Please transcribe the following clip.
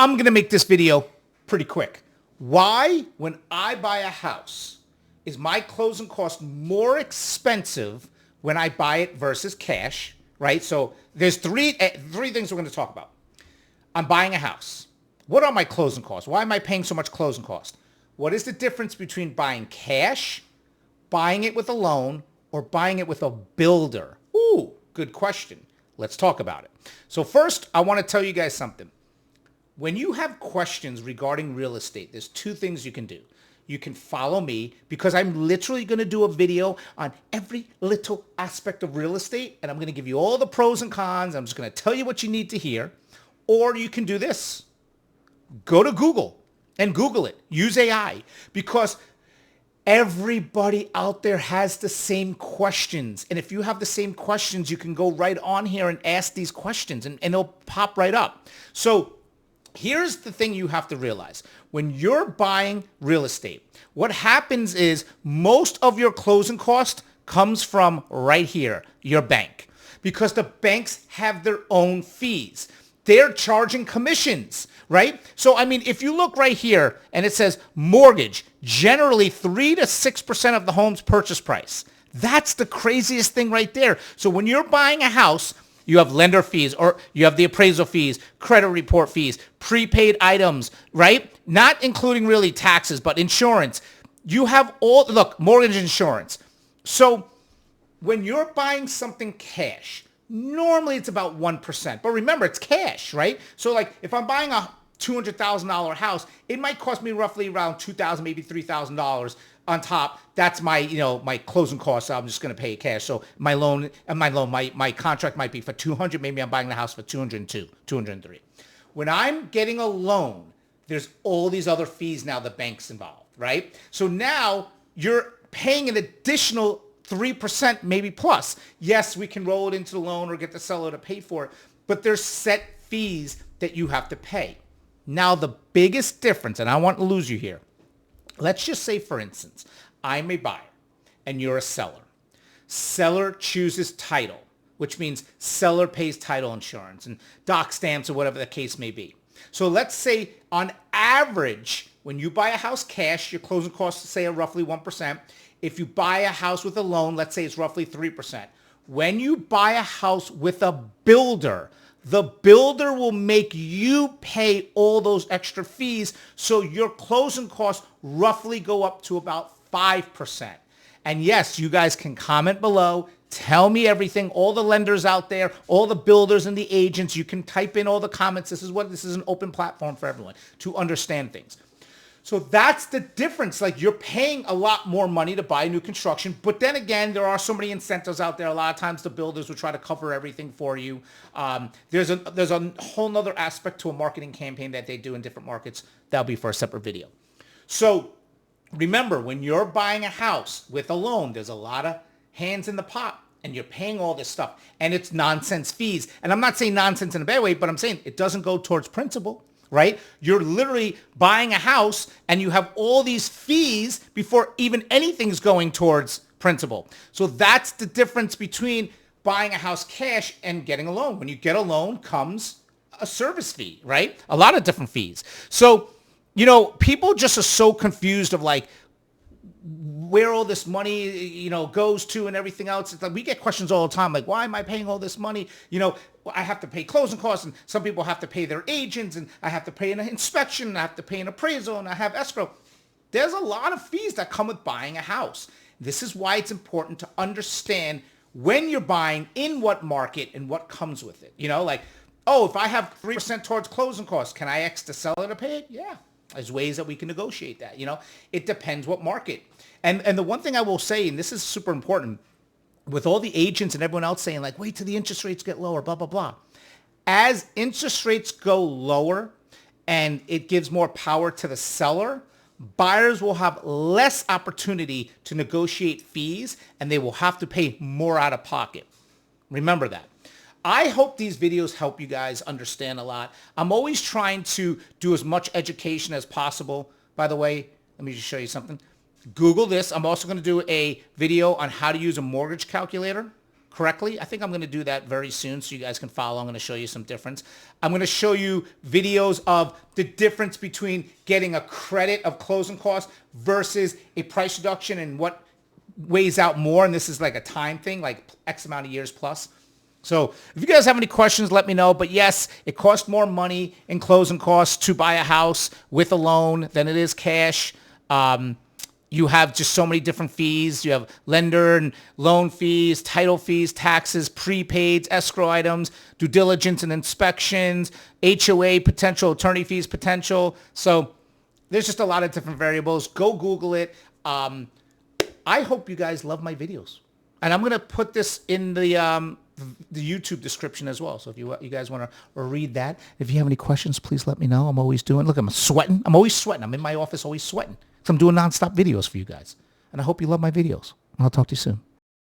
I'm going to make this video pretty quick. Why, when I buy a house, is my closing cost more expensive when I buy it versus cash, right? So there's three things we're going to talk about. I'm buying a house. What are my closing costs? Why am I paying so much closing cost? What is the difference between buying cash, buying it with a loan, or buying it with a builder? Ooh, good question. Let's talk about it. So first, I want to tell you guys something. When you have questions regarding real estate, there's two things you can do. You can follow me because I'm literally going to do a video on every little aspect of real estate, and I'm going to give you all the pros and cons. I'm just going to tell you what you need to hear. Or you can do this. Go to Google and Google it. Use AI because everybody out there has the same questions. And if you have the same questions, you can go right on here and ask these questions and it'll pop right up. So here's the thing you have to realize. When you're buying real estate, what happens is most of your closing cost comes from right here, your bank, because the banks have their own fees. They're charging commissions, right? So, I mean, if you look right here and it says mortgage, generally 3 to 6% of the home's purchase price. That's the craziest thing right there. So when you're buying a house, you have lender fees, or you have the appraisal fees, credit report fees, prepaid items, right? Not including really taxes, but insurance. You have mortgage insurance. So when you're buying something cash, normally it's about 1%. But remember, it's cash, right? So like if I'm buying a $200,000 house, it might cost me roughly around $2,000, maybe $3,000 on top. That's my, my closing costs. So I'm just going to pay cash. So my contract might be for 200. Maybe I'm buying the house for 202, 203. When I'm getting a loan, there's all these other fees now the bank's involved, right? So now you're paying an additional 3%, maybe plus. Yes, we can roll it into the loan or get the seller to pay for it, but there's set fees that you have to pay. Now, the biggest difference, and I want to lose you here. Let's just say, for instance, I'm a buyer and you're a seller. Seller chooses title, which means seller pays title insurance and doc stamps or whatever the case may be. So let's say on average, when you buy a house cash, your closing costs, say, are roughly 1%. If you buy a house with a loan, let's say it's roughly 3%. When you buy a house with a builder, the builder will make you pay all those extra fees, so your closing costs roughly go up to about 5%. And yes, you guys can comment below. Tell me everything. All the lenders out there, all the builders and the agents, you can type in all the comments. This is an open platform for everyone to understand things. So that's the difference. Like, you're paying a lot more money to buy new construction, but then again, there are so many incentives out there. A lot of times the builders will try to cover everything for you. There's a whole nother aspect to a marketing campaign that they do in different markets. That'll be for a separate video. So remember, when you're buying a house with a loan, there's a lot of hands in the pot, and you're paying all this stuff, and it's nonsense fees. And I'm not saying nonsense in a bad way, but I'm saying it doesn't go towards principal. Right? You're literally buying a house and you have all these fees before even anything's going towards principal. So that's the difference between buying a house cash and getting a loan. When you get a loan comes a service fee, right? A lot of different fees. So, people just are so confused of like where all this money, goes to and everything else. It's like we get questions all the time, like, why am I paying all this money? I have to pay closing costs, and some people have to pay their agents, and I have to pay an inspection, and I have to pay an appraisal, and I have escrow. There's a lot of fees that come with buying a house. This is why it's important to understand when you're buying, in what market, and what comes with it. If I have 3% towards closing costs, can I ask the seller to pay it? Yeah. There's ways that we can negotiate that. It depends what market. And the one thing I will say, and this is super important, with all the agents and everyone else saying like, wait till the interest rates get lower, blah, blah, blah. As interest rates go lower and it gives more power to the seller, buyers will have less opportunity to negotiate fees, and they will have to pay more out of pocket. Remember that. I hope these videos help you guys understand a lot. I'm always trying to do as much education as possible. By the way, let me just show you something. Google this. I'm also going to do a video on how to use a mortgage calculator. correctly. I think I'm going to do that very soon so you guys can follow. I'm going to show you some difference. I'm going to show you videos of the difference between getting a credit of closing costs versus a price reduction and what weighs out more. And this is like a time thing, like X amount of years plus. So if you guys have any questions, let me know. But yes, it costs more money in closing costs to buy a house with a loan than it is cash. You have just so many different fees. You have lender and loan fees, title fees, taxes, prepaids, escrow items, due diligence and inspections, HOA potential, attorney fees potential. So there's just a lot of different variables. Go Google it. I hope you guys love my videos. And I'm going to put this in the YouTube description as well. So if you guys want to read that, if you have any questions, please let me know. I'm always doing, look, I'm sweating. I'm always sweating. I'm in my office always sweating. So I'm doing nonstop videos for you guys. And I hope you love my videos. I'll talk to you soon.